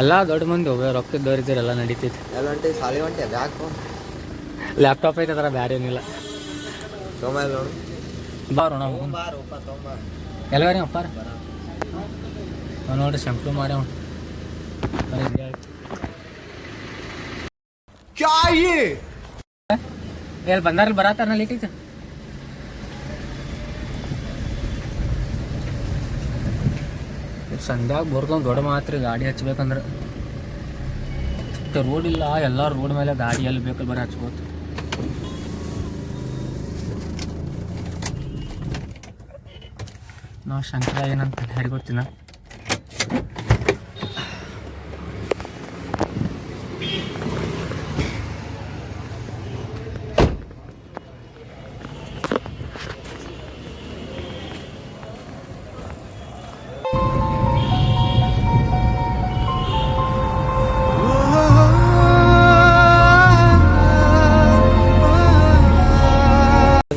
ಎಲ್ಲ ದೊಡ್ಡ ಮಂದಿ ಹೋಗ ರೊಕ್ಕದವ್ರು ಇದ್ದೀರಲ್ಲ ನಡೀತೈತಿ. ಎಲ್ಲ ಹೊಂಟೆ ಸಾಲಿ ಹೊಂಟೆ ಬ್ಯಾಗ್ ಲ್ಯಾಪ್ಟಾಪ್ ಐತೆ ಅದರ ಬ್ಯಾರೆ ಏನಿಲ್ಲ. ನೋಡು ಬಾರೋಣ ಎಲ್ಲಾರಿ ಅಪ್ಪಾರ ನೋಡ್ರಿ ಶಂಕ್ಲು ಮಾರ್ಯಾವ ಎಲ್ಲಿ ಬಂದಾರಲ್ಲಿ ಬರತ್ತಾರ ಲಿಟೀಚ ಸಂಧ್ಯಾಗ ಬರ್ದೊಂದು ದೊಡ್ಡ ಮಾತ್ರ ಗಾಡಿ ಹಚ್ಬೇಕಂದ್ರೆ ರೋಡ್ ಇಲ್ಲ. ಎಲ್ಲ ರೋಡ್ ಮೇಲೆ ಗಾಡಿ ಎಲ್ಲಿ ಬೇಕಲ್ಲಿ ಬರೀ ಹಚ್ಕೋತ. ನಾವು ಶಂಕರ ಏನಂತ ಯಾರಿಗೆ ಗೊತ್ತಿನ.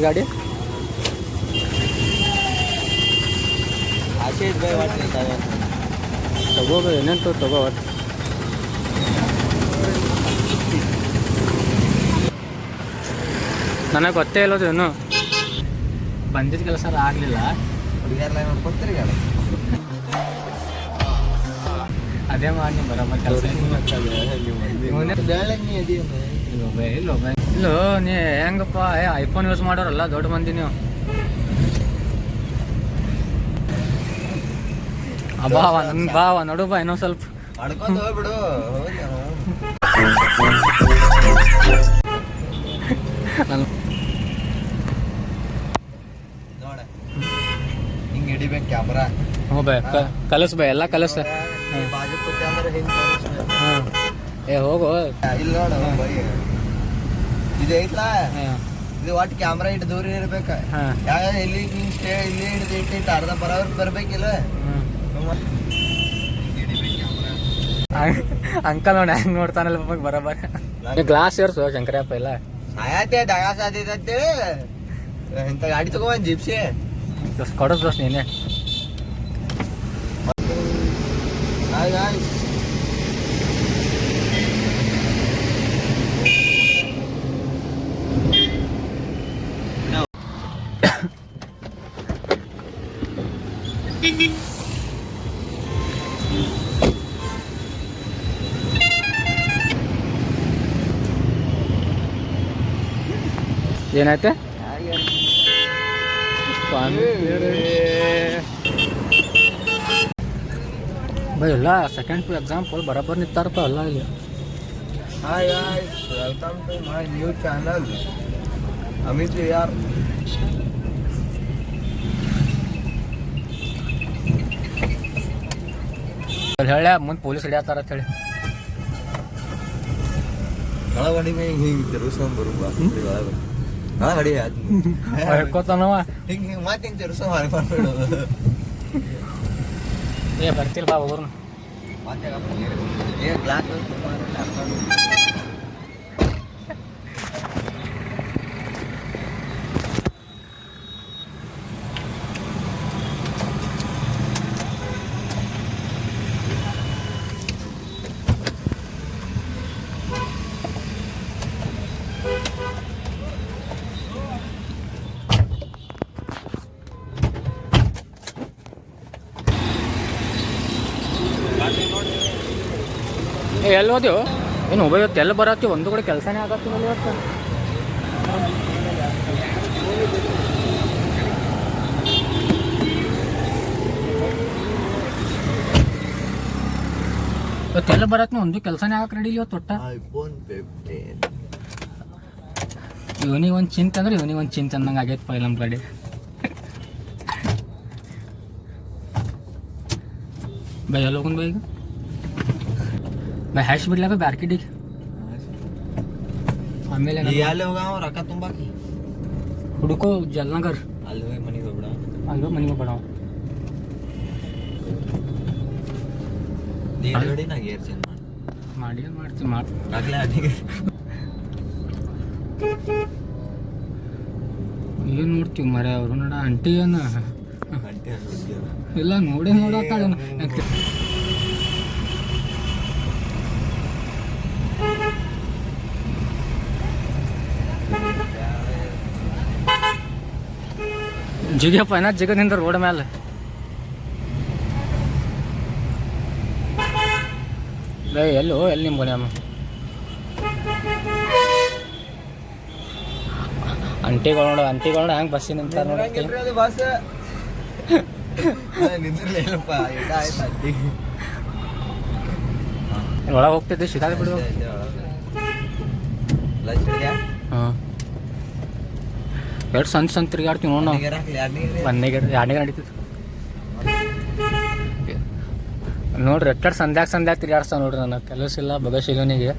ಗಾಡಿ ತಗೋಬೇಕು ಏನೇನು ತಗೋ ಒಟ್ಟು ನನಗೆ ಗೊತ್ತೇ ಇಲ್ಲದು ಏನು ಬಂದಿದ್ದ ಕೆಲಸ ಆಗಲಿಲ್ಲ. ಅದೇ ಮಾಡಿ ಬರೋಬ್ಬರ ಕೆಲಸ ಇಲ್ಲೋ ನೀ ಹೆಂಗಪ್ಪ ಐಫೋನ್ ಯೂಸ್ ಮಾಡೋರಲ್ಲ ದೊಡ್ಡ ಮಂದಿ ನೀವು. ಬಾವ ನನ್ ಬಾವ ನೋಡು ಬಾ ಇನ್ನೊಂದು ಸ್ವಲ್ಪ ಬಿಡು. ನೋಡ ಹಿಂಗೆ ಹಿಡಿಬೇಕು ಕ್ಯಾಮ್ರಾ. ಹ್ಞೂ ಬೈ ಕಲಸ್ ಬೈ ಎಲ್ಲ ಕಲಸ. ಬಾಜು ಕೂತೆ ಅಂದ್ರೆ ಹಿಂಗೆ ತೋರಿಸ್ಬೇಕು. ಹಾಂ ಏ ಹೋಗು ಇಲ್ಲಿ ನೋಡು ಬೈ ಇದು ಐತ್ಲಾ ಇದು ಒಟ್ಟು ಕ್ಯಾಮ್ರಾ ಇಟ್ಟು ದೂರ ಇರ್ಬೇಕ. ಇಲ್ಲಿ ಹಿಂಗೆ ಸ್ಟೇ ಇಲ್ಲಿ ಹಿಡಿದು ಇಟ್ಟು ಅರ್ಧ ಬರೋವ್ರಿಗೆ ಬರ್ಬೇಕಿಲ್ಲ. ಅಂಕಲ್ ನೋಡಿ ಹೆಂಗ್ ನೋಡ್ತಾನಲ್ಲ ಬರೋಬ್ಬರ ಗ್ಲಾಸ್ ಏರ್ಸು ಶಂಕರಪ್ಪ ಇಲ್ಲ ಆಯಾತೆ ಡಗಾ ಸಾಧ್ಯತೆ ಇಂಥ ಗಾಡಿ ತಗೊಂಡ್ ಜಿಪ್ಸಿ ಕೊಡೋದು ದೋಸ್ ನೀನೆ. ಏನಾಯ್ತು ಬೈ ಎಲ್ಲ ಸೆಕೆಂಡ್ ಟು ಎಕ್ಸಾಂಪಲ್ ಬರಾಬರ್ ನಿಂತಾರಪ್ಪ ಎಲ್ಲ ಇಲ್ಲಿ. Hi guys, welcome to my new channel. Amit yaar. ಹೇಳ ಮುಂದೆ ಪೊಲೀಸ್ ಹಿಡಿಯತ್ತಾರ ಅಂತ ಹೇಳಿ ಒಳಗಡಿ ಹಿಂಗೆ ತಿರುಗಿಸ್ಕೊಂಡ್ ಬರುವಾ ಒಳಗಡಿ ಹೇಳ್ಕೊತಾನವ ಹಿಂಗೆ ಮತ್ತೆ ಹಿಂಗೆ ತಿರುಗಿಸ್ಕೊಂಡ್ ಮಾಡ್ಬಿಡೋದು. ಏ ಬರ್ತಿಲ್ಲ ಬಾ ಹೋಗ್ರು ಮತ್ತೆ ಗ್ಲಾಸ್ ಎಲ್ಲಿ ಹೋದೆವು ಏನು ಇವತ್ತು ಎಲ್ಲ ಬರತ್ತೀವಿ ಒಂದು ಕಡೆ ಕೆಲಸನೇ ಆಗತ್ತಿಲ್ಲ ಇವತ್ತು. ಇವತ್ತೆಲ್ಲ ಬರತ್ನ ಒಂದು ಕೆಲಸನೇ ಆಗಕ್ಕೆ ರೆಡಿ ಇವತ್ತು ಒಟ್ಟ. ಇವನಿಗೆ ಒಂದು ಚಿಂತೆ ಅಂದ್ರೆ ಇವನಿಗೆ ಒಂದು ಚಿಂತೆ ಅಂದಂಗೆ ಆಗೈತೆ ಪೈಲ್ ನಮ್ಮ ಕಡೆ. ಬೈ ಎಲ್ಲ ಹೋಗೋಣ ಬೈ ಈಗ ಬೈ ಹ್ಯಾಶ್ ಬಿಡ್ಲ ಬೈ ಬ್ಯಾರ್ಕಿಡಿಗೆ ಆಮೇಲೆ ಅಲ್ಲಿ ಹೋಗಾವ ರೊಕ್ಕ ತುಂಬಾಕಿ ಹುಡುಕೋ ಜಲ್ನಗರ್ ಅಲ್ಲಿ ಹೋಗಿ ಮನೆಗೆ ಹೋಗ್ಬಿಡ ಅಲ್ಲಿ ಮನೆಗೆ ಹೋಗ್ಬೇಡ ನೋಡಿ ನಾ ಗೇರ್ ಚೇಂಜ್ ಮಾಡಿ ಮಾಡ್ತೀನಿ ಆಗ್ಲೇ ಅದಿಗೆ ಏನು ನೋಡ್ತೀವಿ ಮರ ಅವರು ನೋಡ ಆಂಟಿ ಏನು ಇಲ್ಲ ನೋಡಿ ನೋಡತ್ತಾಳೆ ಜಿಗಪ್ಪ ಏನ ಜಿಗದಿಂದ ರೋಡ್ ಮೇಲೆ ಎಲ್ಲೋ ಎಲ್ಲಿ ನಿಮ್ಮ ಮನೆ ಅಂಟಿಗಳು ನೋಡು ಹೆಂಗೆ ಬಸ್ಸಿನ ನಿಂತಾರ ನೋಡಿ ಬಸ್ ನಿಂದಿರ್ಲಿಲ್ಲಪ್ಪ ಒಳಗೆ ಹೋಗ್ತಿದ್ದೆ ಸಿಗಾದ ಬಿಡು ಹಾಂ ಎರಡು ಸಂತ ತಿರುಗಾಡ್ತೀವಿ ನೋಡು ನಾವು ಒಂದೇಗೆ ಎರಡನೇ ನಡೀತಿದ್ವಿ ನೋಡ್ರಿ ಎಕ್ಕಡೆ ಸಂಧ್ಯಾಗ ತಿರುಗಾಡ್ಸ್ತಾವ ನೋಡ್ರಿ ನನ್ನ ಕೆಲಸ ಇಲ್ಲ ಬಗಶಿಲನಿಗೆ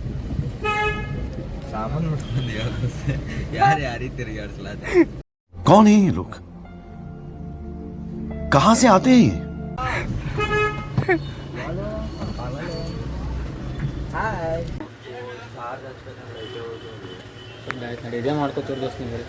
ಸಾಮಾನು ಯಾರು ತಿರುಗಾಡ್ಸಲ್ಲ कौन है ये लोग कहां से आते हैं ये ಇದೇ ಮಾಡ್ಕೋತೀವಿ ದೋಸ್ತ ನೀವು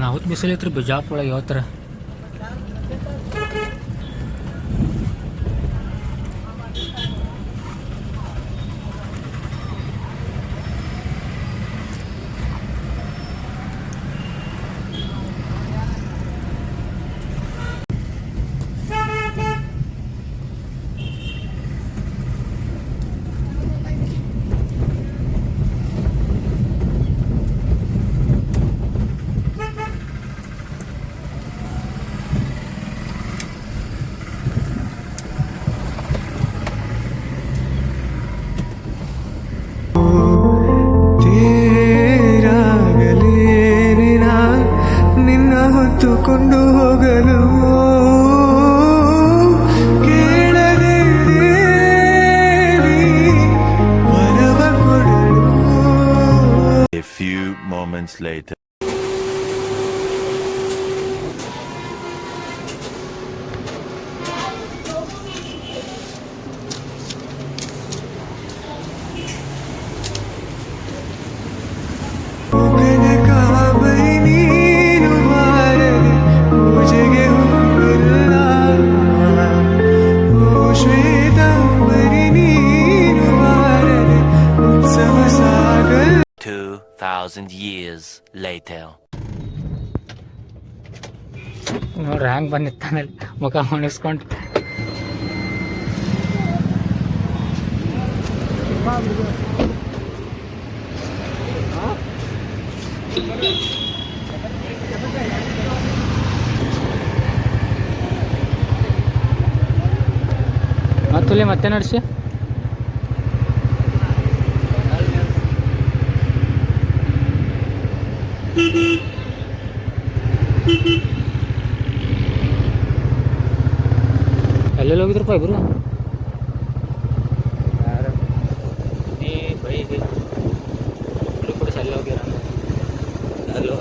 ನಾವತ್ತು ಬಿಸಿಲೈತ್ರಿ ಬಿಜಾಪುರ ಯಾವತ್ತರ ಹೊತ್ತುಕೊಂಡು ಹೋಗಲು ಕೇಳದೆ ವರವ ಕೊಡಲು. A few moments later. Years later. ನೋಡ್ರಿ ಹ್ಯಾಂಗೆ ಬಂದಿತ್ತಾನೆ ಮುಖ ಮುಣಿಸ್ಕೊಂಡು ಮತ್ತುಲೆ ಮತ್ತೆ ನಡೆಸಿ ಎಲ್ಲೆಲ್ಲಿ ಹೋಗಿದ್ರಪ್ಪ ಇಬ್ರು ನೀ ಬೈಗೆ ಇಬ್ರು ಕೂಡ ಎಲ್ಲ ಹೋಗ್ಯಾರ ಅಲ್ಲೋ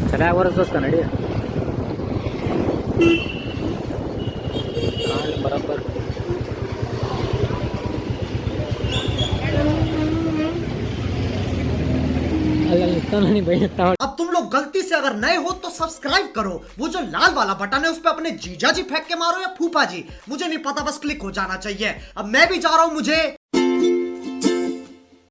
ಚೆನ್ನಾಗಿ ಬರೋದೋಸ್ತ ನಡಿ ಬರಬ್ಬರ್ अब तुम लोग गलती से अगर नए हो तो सब्सक्राइब करो, वो जो लाल वाला बटन है उस पे अपने जीजा जी फेंक के मारो या फूफा जी, मुझे नहीं पता, बस क्लिक हो जाना चाहिए। अब मैं भी जा रहा हूं, मुझे